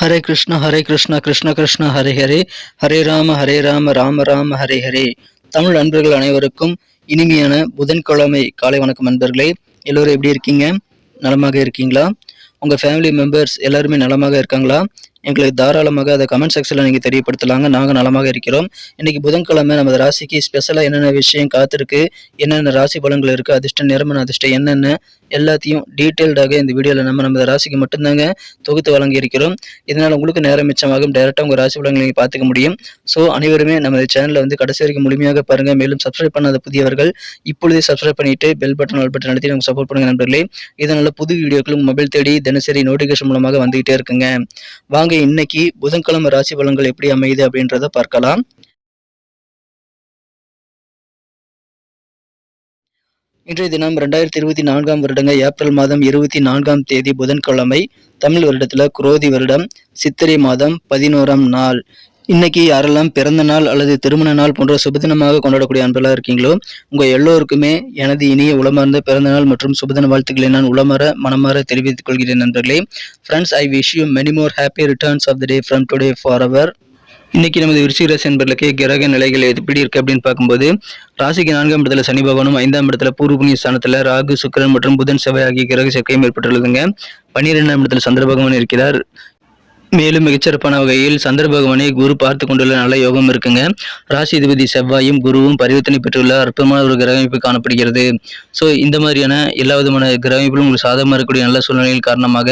ஹரே கிருஷ்ணா கிருஷ்ண கிருஷ்ண ஹரே ஹரே, ஹரே ராம ராம ராம ஹரே ஹரே. தமிழ் நண்பர்கள் அனைவருக்கும் இனிமையான புதன்கிழமை காலை வணக்கம் நண்பர்களே. எல்லோரும் எப்படி இருக்கீங்க? நலமாக இருக்கீங்களா? உங்கள் ஃபேமிலி மெம்பர்ஸ் எல்லாருமே நலமாக இருக்காங்களா? எங்களுக்கு தாராளமாக அதை கமெண்ட் செக்ஷனில் நீங்கள் தெரியப்படுத்தலாங்க. நாங்கள் நலமாக இருக்கிறோம். இன்றைக்கி புதன்கிழமை நமது ராசிக்கு ஸ்பெஷலாக என்னென்ன விஷயம் காத்திருக்கு, என்னென்ன ராசி பலன்கள் இருக்குது, அதிர்ஷ்டம் நிறமன அதிர்ஷ்டம் என்னென்ன எல்லாத்தையும் டீட்டெயில்டாக இந்த வீடியோவில் நமது ராசிக்கு மட்டும்தாங்க தொகுத்து வழங்கி இருக்கிறோம். இதனால் உங்களுக்கு நேரம் மிச்சமாகும். டைரெக்டாக உங்கள் ராசி பலன்களை நீங்கள் பார்த்துக்க முடியும். ஸோ அனைவருமே நமது சேனலை கடைசி வரைக்கும் முழுமையாக பாருங்கள். மேலும் சப்ஸ்கிரைப் பண்ணாத புதியவர்கள் இப்பொழுதே சப்ஸ்கிரைப் பண்ணிவிட்டு பெல் பட்டன் ஆல் பட்டன் அழுத்தி நமக்கு சப்போர்ட் பண்ணுங்கள் நண்பர்களே. இதனால் புது வீடியோக்களும் மொபைல் தேடி தினசரி நோட்டிஃபிகேஷன் மூலமாக வந்துகிட்டே இருக்குங்க. வாங்க இன்னைக்கு புதன்கிழமை ராசி பலன்கள் எப்படி அமையுது அப்படின்றத பார்க்கலாம். இன்றைய தினம் 2024 வருடங்க ஏப்ரல் மாதம் 24 தேதி புதன்கிழமை. தமிழ் வருடத்துல குரோதி வருடம் சித்திரை மாதம் 11ஆம் நாள். இன்னைக்கு யாரெல்லாம் பிறந்த நாள் அல்லது திருமண நாள் போன்ற சுபதினமாக கொண்டாடக்கூடிய அன்பர்களாக இருக்கீங்களோ உங்க எல்லோருக்குமே எனது இனிய உளமார்ந்த பிறந்த நாள் மற்றும் சுபதின வாழ்த்துக்களை நான் உளமாற மனமாற தெரிவித்துக் கொள்கிறேன் நண்பர்களே. Friends, I wish you many more happy returns of the day from today for our. இன்னைக்கு நமது விருச்சிக ராசி என்பர்களுக்கு கிரக நிலைகள் எப்படி இருக்கு அப்படின்னு பார்க்கும்போது, ராசிக்கு 4ஆம் இடத்துல சனி பகவானும் 5ஆம் இடத்துல பூர்வ புண்ணிய ஸ்தானத்துல ராகு சுக்கிரன் மற்றும் புதன் செவ்வாய் ஆகிய கிரக சேர்க்கையும் ஏற்பட்டுள்ளதுங்க. 12ஆம் இடத்துல சந்திர பகவான் இருக்கிறார். மேலும் மிகச்சிறப்பான வகையில் சந்திர பகவானை குரு பார்த்து கொண்டுள்ள நல்ல யோகம் இருக்குங்க. ராசி அதிபதி செவ்வாயும் குருவும் பரிவர்த்தனை பெற்றுள்ள அற்புதமான ஒரு கிரக அமைப்பு காணப்படுகிறது. ஸோ இந்த மாதிரியான எல்லா விதமான கிரக அமைப்புகளும் உங்களுக்கு சாதகமாக இருக்கக்கூடிய நல்ல சூழ்நிலைகள் காரணமாக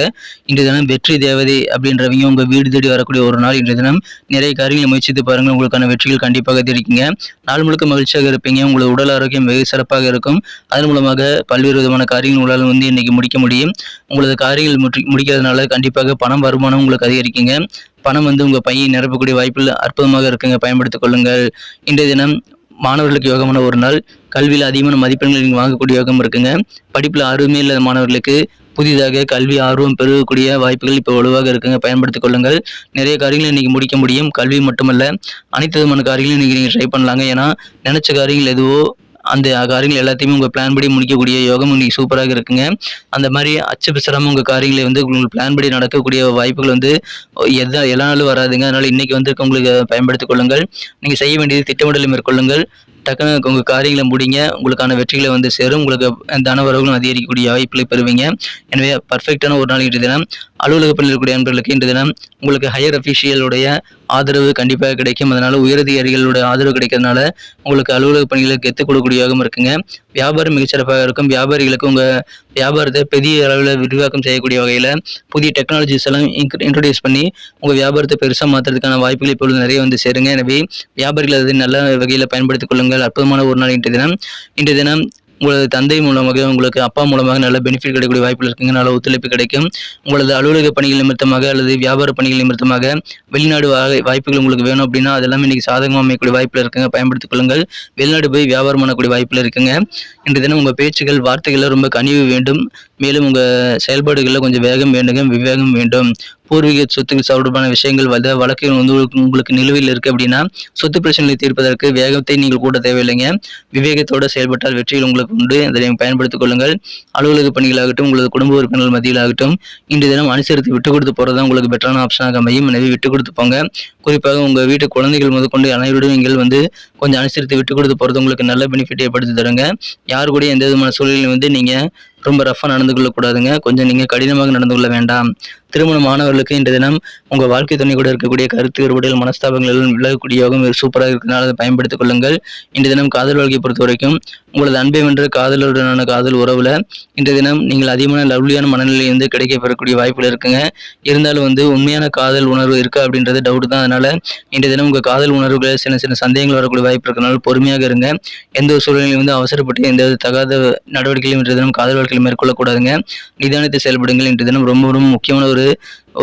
இன்றைய தினம் வெற்றி தேவதை அப்படின்றவங்க உங்கள் வீடு தேடி வரக்கூடிய ஒரு நாள். இன்றைய தினம் நிறைய காரியங்களை முயற்சித்து பாருங்கள். உங்களுக்கான வெற்றிகள் கண்டிப்பாக தெரிவிக்குங்க. நாள் முழுக்க மகிழ்ச்சியாக இருப்பீங்க. உங்களோட உடல் ஆரோக்கியம் வெகு சிறப்பாக இருக்கும். அதன் மூலமாக பல்வேறு விதமான காரியங்கள் உங்களால் இன்னைக்கு முடிக்க முடியும். உங்களது காரியங்கள் முடிக்கிறதுனால கண்டிப்பாக பணம் வருமானம் உங்களுக்கு அதிகரிக்குங்க. பணம் உங்க பையை நிரப்பக்கூடிய வாய்ப்பில் அற்புதமாக இருக்குங்க. பயன்படுத்திக் கொள்ளுங்கள். இன்றைய தினம் மாணவர்களுக்கு யோகமான ஒரு நாள். கல்வியில் அதிகமான மதிப்பெண்கள் நீங்கள் வாங்கக்கூடிய யோகம் இருக்குங்க. படிப்பில் ஆர்வமே இல்லாத மாணவர்களுக்கு புதிதாக கல்வி ஆர்வம் பெருகக்கூடிய வாய்ப்புகள் இப்போ வலுவாக இருக்குங்க. பயன்படுத்திக் கொள்ளுங்கள். நிறைய காரியங்களை இன்னைக்கு முடிக்க முடியும். கல்வி மட்டுமல்ல, அனைத்து விதமான காரியங்களும் இன்னைக்கு நீங்கள் ட்ரை பண்ணலாங்க. ஏன்னா நினைச்ச காரியங்கள் எதுவோ அந்த காரியங்கள் எல்லாத்தையுமே உங்கள் பிளான் படி முடிக்கக்கூடிய யோகம் இன்னைக்கு சூப்பராக இருக்குங்க. அந்த மாதிரி அச்சு பிசராமல் உங்கள் காரியங்களை உங்களுக்கு பிளான் படி நடக்கக்கூடிய வாய்ப்புகள் எல்லா நாளும் வராதுங்க. அதனால் இன்னைக்கு உங்களுக்கு பயன்படுத்திக் கொள்ளுங்கள். நீங்கள் செய்ய வேண்டியது திட்டமிடலை மேற்கொள்ளுங்கள். டக்குன்னு உங்கள் காரியங்களை முடிங்க. உங்களுக்கான வெற்றிகளை சேரும். உங்களுக்கு தன வரவுகளும் அதிகரிக்கக்கூடிய வாய்ப்புகளை பெறுவீங்க. எனவே பர்ஃபெக்டான ஒரு நாள் இன்றைய தினம். அலுவலக பணியில் இருக்கக்கூடிய நண்பர்களுக்கு இன்றைய தினம் உங்களுக்கு ஹையர் அஃபீஷியலுடைய ஆதரவு கண்டிப்பாக கிடைக்கும். அதனால உயரதிகாரிகளுடைய ஆதரவு கிடைக்கிறதுனால உங்களுக்கு அலுவலக பணிகளை கெத்துக் கொடுக்கக்கூடிய யோகம் இருக்குங்க. வியாபாரம் மிகச்சிறப்பாக இருக்கும். வியாபாரிகளுக்கு உங்கள் வியாபாரத்தை பெரிய அளவில் விரிவாக்கம் செய்யக்கூடிய வகையில் புதிய டெக்னாலஜிஸ் எல்லாம் இன்ட்ரோடியூஸ் பண்ணி உங்கள் வியாபாரத்தை பெருசாக மாற்றுறதுக்கான வாய்ப்புகள் இப்பொழுது நிறைய சேருங்க. எனவே வியாபாரிகள் அதை நல்ல வகையில் பயன்படுத்திக் கொள்ளுங்கள். அற்புதமான ஒரு நாள் இன்றைய தினம் உங்களது தந்தை மூலமாக உங்களுக்கு அப்பா மூலமாக நல்ல பெனிஃபிட் கிடைக்கக்கூடிய வாய்ப்புகள் இருக்குங்க. நல்ல ஒத்துழைப்பு கிடைக்கும். உங்களது அலுவலக பணிகள் நிமித்தமாக அல்லது வியாபார பணிகள் நிமித்தமாக வெளிநாடு வாய்ப்புகள் உங்களுக்கு வேணும் அப்படின்னா அதெல்லாம் இன்னைக்கு சாதகமாக அமைக்கக்கூடிய வாய்ப்புகள் இருக்குங்க. பயன்படுத்திக் கொள்ளுங்கள். வெளிநாடு போய் வியாபாரம் பண்ணக்கூடிய வாய்ப்புகள் இருக்குங்க. இன்றைய தினம் உங்கள் பேச்சுகள் வார்த்தைகளில் ரொம்ப கனிவு வேண்டும். மேலும் உங்கள் செயல்பாடுகளில் கொஞ்சம் வேகம் வேண்டுங்க, விவேகம் வேண்டும். பூர்வீக சொத்துக்கள் தொடர்பான விஷயங்கள் வழக்குகள் உங்களுக்கு நிலுவையில் இருக்கு அப்படின்னா சொத்து பிரச்சனைகளை தீர்ப்பதற்கு வேகத்தை நீங்கள் கூட தேவையில்லைங்க. விவேகத்தோடு செயல்பட்டால் வெற்றிகள் உங்களுக்கு உண்டு. அதை நீங்கள் பயன்படுத்திக் கொள்ளுங்கள். அலுவலக பணிகளாகட்டும், உங்களது குடும்ப உறுப்பினர்கள் மத்தியிலாகட்டும் இன்றைய தினம் அனுசரித்து விட்டு கொடுத்து போகிறது தான் உங்களுக்கு பெட்டரான ஆப்ஷனாக அமையும். எனவே விட்டு கொடுத்து போங்க. குறிப்பாக உங்கள் வீட்டு குழந்தைகள் முதற்கொண்டு அனைவரும் நீங்கள் கொஞ்சம் அனுசரித்து விட்டு கொடுத்து போகிறது உங்களுக்கு நல்ல பெனிஃபிட் ஏற்படுத்தி தருங்க. யாரு கூட எந்த விதமான சூழலையும் நீங்கள் ரொம்ப ரஃபாக நடந்து கொள்ளக்கூடாதுங்க. கொஞ்சம் நீங்கள் கடினமாக நடந்து கொள்ள வேண்டாம். திருமணமானவர்களுக்கு இன்றைய தினம் உங்கள் வாழ்க்கை துணை கூட இருக்கக்கூடிய கருத்து வேறுபாடுகள் மனஸ்தாபங்கள் எல்லாம் விலகக்கூடிய யோகம் சூப்பராக இருக்கிறதுனால அதை பயன்படுத்திக் கொள்ளுங்கள். இன்றைய தினம் காதல் வாழ்க்கையை பொறுத்த வரைக்கும் உங்களது அன்பை வென்ற காதலுடனான காதல் உறவுல இன்றைய தினம் நீங்கள் அதிகமான லவ்லியான மனநிலை கிடைக்க பெறக்கூடிய வாய்ப்புகள் இருக்குங்க. இருந்தாலும் உண்மையான காதல் உணர்வு இருக்கா அப்படின்றது டவுட் தான். அதனால இன்றைய தினம் உங்கள் காதல் உணர்வுகளை சின்ன சின்ன சந்தேகங்கள் வரக்கூடிய வாய்ப்பு இருக்கிறனால பொறுமையாக இருங்க. எந்த ஒரு சூழ்நிலையும் அவசரப்பட்டு எந்த தகாத நடவடிக்கைகளையும் இன்றைய தினம் காதல் வாழ்க்கையில் மேற்கொள்ளக்கூடாதுங்க. நிதானத்தை செயல்படுங்கள். இன்றைய தினம் ரொம்ப ரொம்ப முக்கியமான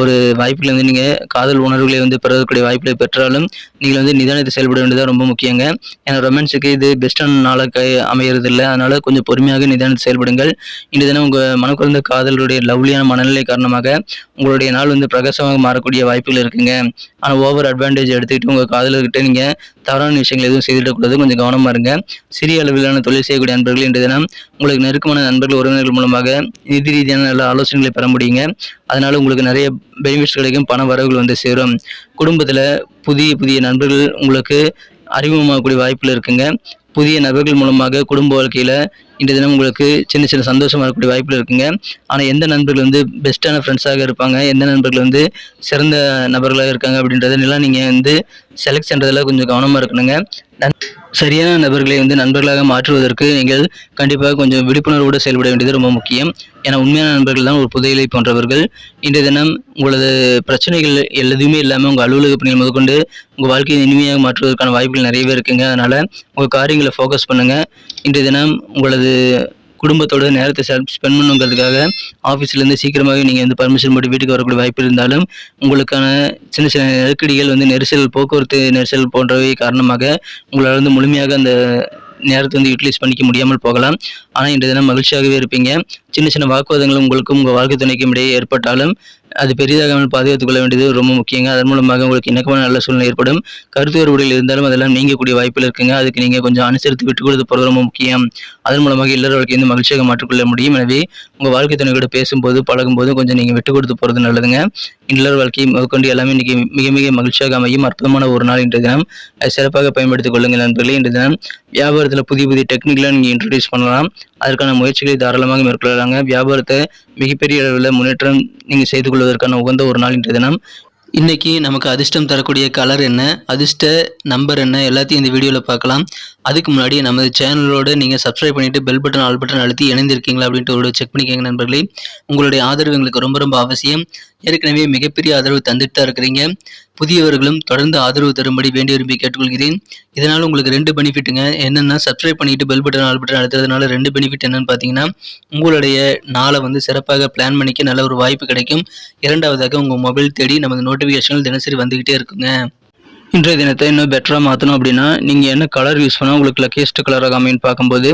ஒரு வாய்ப்புகள் நீங்கள் காதல் உணர்வுகளை பெறக்கூடிய வாய்ப்புகளை பெற்றாலும் நீங்கள் நிதானத்தை செயல்பட வேண்டியதாக ரொம்ப முக்கியங்க. ஏன்னா ரொமான்ஸுக்கு இது பெஸ்டான நாளாக அமைகிறது இல்லை. அதனால கொஞ்சம் பொறுமையாக நிதானத்தை செயல்படுங்கள். இன்றைய தினம் உங்கள் மனக்குழந்த காதலுடைய லவ்லியான மனநிலை காரணமாக உங்களுடைய நாள் பிரகாசமாக மாறக்கூடிய வாய்ப்புகள் இருக்குங்க. ஆனால் ஓவர் அட்வான்டேஜ் எடுத்துக்கிட்டு உங்கள் காதலர்கிட்ட நீங்கள் தவறான விஷயங்கள் எதுவும் செய்திடக்கூடாது. கொஞ்சம் கவனமாக இருங்க. சிறிய அளவிலான தொழில் செய்யக்கூடிய நண்பர்கள் இன்றைய தினம் உங்களுக்கு நெருக்கமான நண்பர்கள் உறவினர்கள் மூலமாக நிதி ரீதியான நல்ல ஆலோசனைகளை பெற முடியுங்க. அதனால உங்களுக்கு நிறைய பெனிஃபிட்ஸ் கிடைக்கும், பண வரவுகள் வந்து சேரும். குடும்பத்தில் புதிய புதிய நண்பர்கள் உங்களுக்கு அறிமுகமாகக்கூடிய வாய்ப்புகள் இருக்குங்க. புதிய நபர்கள் மூலமாக குடும்ப வாழ்க்கையில் இன்றைய தினம் உங்களுக்கு சின்ன சின்ன சந்தோஷம் வரக்கூடிய வாய்ப்புகள் இருக்குங்க. ஆனால் எந்த நண்பர்கள் வந்து பெஸ்ட்டான ஃப்ரெண்ட்ஸாக இருப்பாங்க, எந்த நண்பர்கள் வந்து சிறந்த நபர்களாக இருக்காங்க அப்படின்றதெல்லாம் நீங்கள் வந்து செலக்ட் பண்ணுறதுல கொஞ்சம் கவனமாக இருக்கணுங்க. சரியான நபர்களை வந்து நண்பர்களாக மாற்றுவதற்கு நீங்கள் கண்டிப்பாக கொஞ்சம் விழிப்புணர்வோடு செயல்பட வேண்டியது ரொம்ப முக்கியம். ஏன்னா உண்மையான நண்பர்கள் தான் ஒரு புதையலை போன்றவர்கள். இன்றைய தினம் உங்களது பிரச்சனைகள் எதுவுமே இல்லாமல் உங்கள் அலுவலக பணிகள் முதற்கொண்டு உங்கள் வாழ்க்கையை இனிமையாக மாற்றுவதற்கான வாய்ப்புகள் நிறையவே இருக்குங்க. அதனால் உங்கள் காரியங்களை ஃபோக்கஸ் பண்ணுங்கள். இன்றைய தினம் உங்களது குடும்பத்தோட நேரத்தை ஸ்பெண்ட் பண்ணுங்கிறதுக்காக ஆஃபீஸ்லேருந்து சீக்கிரமாகவே நீங்கள் வந்து பர்மிஷன் போட்டு வீட்டுக்கு வரக்கூடிய வாய்ப்பு இருந்தாலும் உங்களுக்கான சின்ன சின்ன நெருக்கடிகள் வந்து நெரிசல், போக்குவரத்து நெரிசல் போன்றவை காரணமாக உங்களால் வந்து முழுமையாக அந்த நேரத்தை வந்து யூட்டிலைஸ் பண்ணிக்க முடியாமல் போகலாம். ஆனால் இன்றைய தினம் மகிழ்ச்சியாகவே இருப்பீங்க. சின்ன சின்ன வாக்குவாதங்கள் உங்களுக்கும் உங்கள் வாழ்க்கை துணைக்கும் இடையே ஏற்பட்டாலும் அது பெரிதாகாமல் பாதுகாத்துக் கொள்ள வேண்டியது ரொம்ப முக்கியங்க. அதன் மூலமாக உங்களுக்கு இணக்கமான நல்ல சூழ்நிலை ஏற்படும். கருத்து வேறுபாடுகள் இருந்தாலும் அதெல்லாம் நீங்கக்கூடிய வாய்ப்புகள் இருக்குங்க. அதுக்கு நீங்கள் கொஞ்சம் அனுசரித்து விட்டு கொடுத்து போகிறது ரொம்ப முக்கியம். அதன் மூலமாக இல்லற வாழ்க்கையை வந்து மகிழ்ச்சியாக மாற்றிக்கொள்ள முடியும். எனவே உங்கள் வாழ்க்கை துணையோட பேசும்போது பழகும்போது கொஞ்சம் நீங்கள் விட்டு கொடுத்து போகிறது நல்லதுங்க. இல்லற வாழ்க்கையை முதற்கொண்டு எல்லாமே இன்னைக்கு மிக மிக மகிழ்ச்சியாக அமையும். அற்புதமான ஒரு நாள் இன்றைய தினம். அதை சிறப்பாக பயன்படுத்திக் கொள்ளுங்கள் நண்பர்களே. இன்றைய தினம் வியாபாரத்தில் புதிய புதிய டெக்னிக்லாம் நீங்கள் இன்ட்ரடியூஸ் பண்ணலாம். அதற்கான முயற்சிகளை தாராளமாக மேற்கொள்ளலாங்க. வியாபாரத்தை மிகப்பெரிய அளவில் முன்னேற்றம் நீங்கள் செய்து கொள்வதற்கான உகந்த ஒரு நாள் இன்றைய தினம். இன்றைக்கி நமக்கு அதிர்ஷ்டம் தரக்கூடிய கலர் என்ன, அதிர்ஷ்ட நம்பர் என்ன, எல்லாத்தையும் இந்த வீடியோவில் பார்க்கலாம். அதுக்கு முன்னாடி நமது சேனலோடு நீங்கள் சப்ஸ்கிரைப் பண்ணிவிட்டு பெல் பட்டன் ஆல் பட்டன் அழுத்தி இணைந்திருக்கீங்களா அப்படின்ட்டு ஒரு செக் பண்ணிக்கோங்க நண்பர்களே. உங்களுடைய ஆதரவு எங்களுக்கு ரொம்ப ரொம்ப அவசியம். ஏற்கனவே மிகப்பெரிய ஆதரவு தந்துட்டு தான் இருக்கிறீங்க. புதியவர்களும் தொடர்ந்து ஆதரவு தரும்படி வேண்டி விரும்பி கேட்டுக்கொள்கிறேன். இதனால் உங்களுக்கு 2 பெனிஃபிட்டுங்க. என்னென்னா, சப்ஸ்கிரைப் பண்ணிவிட்டு பெல் பட்டன் ஆல் பட்டன் அழுத்துறதுனால 2 பெனிஃபிட் என்னென்னு பார்த்தீங்கன்னா, உங்களுடைய நாளை வந்து சிறப்பாக பிளான் பண்ணிக்க நல்ல ஒரு வாய்ப்பு கிடைக்கும். இரண்டாவதாக உங்கள் மொபைல் தேடி நமது நோட்டிஃபிகேஷன்கள் தினசரி வந்துக்கிட்டே இருக்குங்க. இன்றைய தினத்தை இன்னும் பெட்டராக மாற்றணும் அப்படின்னா நீங்கள் என்ன கலர் யூஸ் பண்ணால் உங்களுக்கு லக்கியஸ்ட் கலராக அமைன்னு பார்க்கும்போது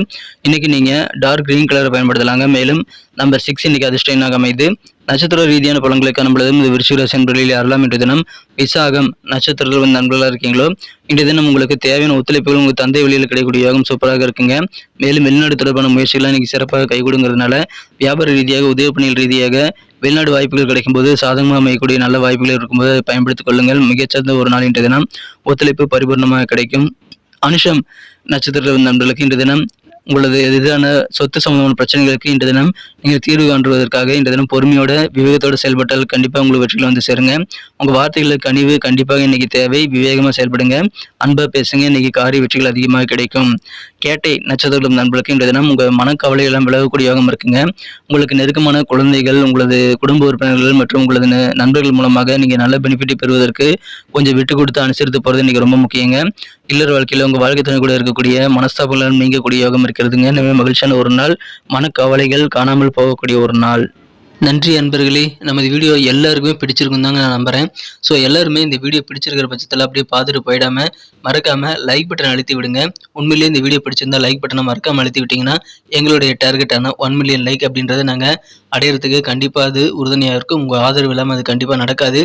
இன்றைக்கி நீங்கள் டார்க் க்ரீன் கலரை பயன்படுத்தலாங்க. மேலும் நம்பர் 6 இன்றைக்கி அதிர்ஷ்ட எண்ணாக அமைது. நட்சத்திர ரீதியான பலன்களை காணப்படுதும் இது விருச்சிக ராசி நண்பர்களில் யாரெல்லாம் இன்றைய தினம் விசாகம் நட்சத்திரத்தில் வந்து நண்பர்களாக இருக்கீங்களோ இன்றைய தினம் உங்களுக்கு தேவையான ஒத்துழைப்புகள் உங்கள் தந்தை வழியில் கிடைக்கக்கூடிய யோகம் சூப்பராக இருக்குங்க. மேலும் வெளிநாடு தொடர்பான முயற்சிகள்லாம் இன்றைக்கி சிறப்பாக கைகூடுங்கிறதுனால வியாபார ரீதியாக உதவி பணிகள் ரீதியாக வெளிநாடு வாய்ப்புகள் கிடைக்கும்போது சாதகமாக அமையக்கூடிய நல்ல வாய்ப்புகள் இருக்கும்போது பயன்படுத்திக் கொள்ளுங்கள். மிகச்சிறந்த ஒரு நாள் இன்றைய தினம் ஒத்துழைப்பு பரிபூர்ணமாக கிடைக்கும். அனுஷம் நட்சத்திர நண்பர்களுக்கு இன்றைய தினம் உங்களது எதிரான சொத்து சம்பந்தமான பிரச்சனைகளுக்கு இன்றைய தினம் நீங்கள் தீர்வு காண்பதற்காக இன்றைய தினம் பொறுமையோட விவேகத்தோடு செயல்பட்டால் கண்டிப்பாக உங்களுக்கு வெற்றிகள் வந்து சேருங்க. உங்கள் வார்த்தைகளுக்கு கனிவு கண்டிப்பாக இன்னைக்கு தேவை. விவேகமாக செயல்படுங்க, அன்பாக பேசுங்க. இன்னைக்கு காரிய வெற்றிகள் அதிகமாக கிடைக்கும். கேட்டை நட்சத்திரம் நண்பர்களுக்கு இன்றைய தினம் உங்கள் மனக்கவலை எல்லாம் விலகக்கூடிய யோகம் இருக்குங்க. உங்களுக்கு நெருக்கமான குழந்தைகள், உங்களது குடும்ப உறுப்பினர்கள் மற்றும் உங்களது நண்பர்கள் மூலமாக நீங்கள் நல்ல பெனிஃபிட்டை பெறுவதற்கு கொஞ்சம் விட்டு கொடுத்து அனுசரித்து போகிறது இன்னைக்கு ரொம்ப முக்கியங்க. இல்லற வாழ்க்கையில் உங்கள் வாழ்க்கை துணை கூட இருக்கக்கூடிய மனஸ்தாபங்கள் நீங்கக்கூடிய யோகம் இருக்கிறதுங்க. எனவே மகிழ்ச்சியான ஒரு நாள், மனக்கவலைகள் காணாமல் போகக்கூடிய ஒரு நாள். நன்றி அன்பர்களே. நமது வீடியோ எல்லாருக்குமே பிடிச்சிருக்கும் தாங்க நான் நம்புகிறேன். ஸோ எல்லாருமே இந்த வீடியோ பிடிச்சிருக்கிற பட்சத்தில் அப்படியே பார்த்துட்டு போயிடாமல் மறக்காமல் லைக் பட்டன் அழுத்தி விடுங்க. உண்மையிலேயே இந்த வீடியோ பிடிச்சிருந்தா லைக் பட்டனை மறக்காமல் அழுத்தி விட்டிங்கன்னா எங்களுடைய டார்கெட்டான 1 மில்லியன் லைக் அப்படின்றத நாங்கள் அடையிறதுக்கு கண்டிப்பாக அது உறுதுணையாக இருக்கும். உங்கள் ஆதரவு இல்லாமல் அது கண்டிப்பாக நடக்காது.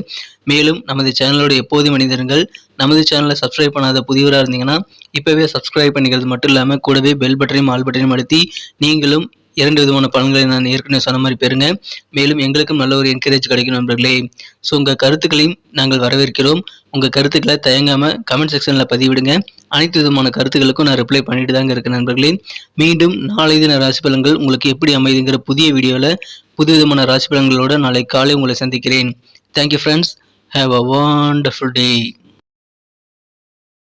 மேலும் நமது சேனலோட எப்போதும் மனிதர்கள் நமது சேனலை சப்ஸ்கிரைப் பண்ணாத புதியவராக இருந்தீங்கன்னா இப்போவே சப்ஸ்கிரைப் பண்ணிக்கிறது மட்டும் இல்லாமல் கூடவே பெல் பட்டனையும் ஆல் பட்டனையும் அழுத்தி நீங்களும் 2 விதமான பலன்களை நான் ஏற்கனவே சொன்ன மாதிரி பெறுங்க. மேலும் எங்களுக்கும் நல்ல ஒரு என்கரேஜ் கிடைக்கும் நண்பர்களே. ஸோ உங்கள் கருத்துக்களையும் நாங்கள் வரவேற்கிறோம். உங்கள் கருத்துக்களை தயங்காமல் கமெண்ட் செக்ஷனில் பதிவிடுங்க. அனைத்து விதமான கருத்துக்களுக்கும் நான் ரிப்ளை பண்ணிட்டு தாங்க இருக்கேன் நண்பர்களே. மீண்டும் நாளை தின ராசி பலன்கள் உங்களுக்கு எப்படி அமைதுங்கிற புதிய வீடியோவில் புது விதமான ராசி பலன்களோடு நாளை காலை உங்களை சந்திக்கிறேன். Thank you friends. Have a wonderful day.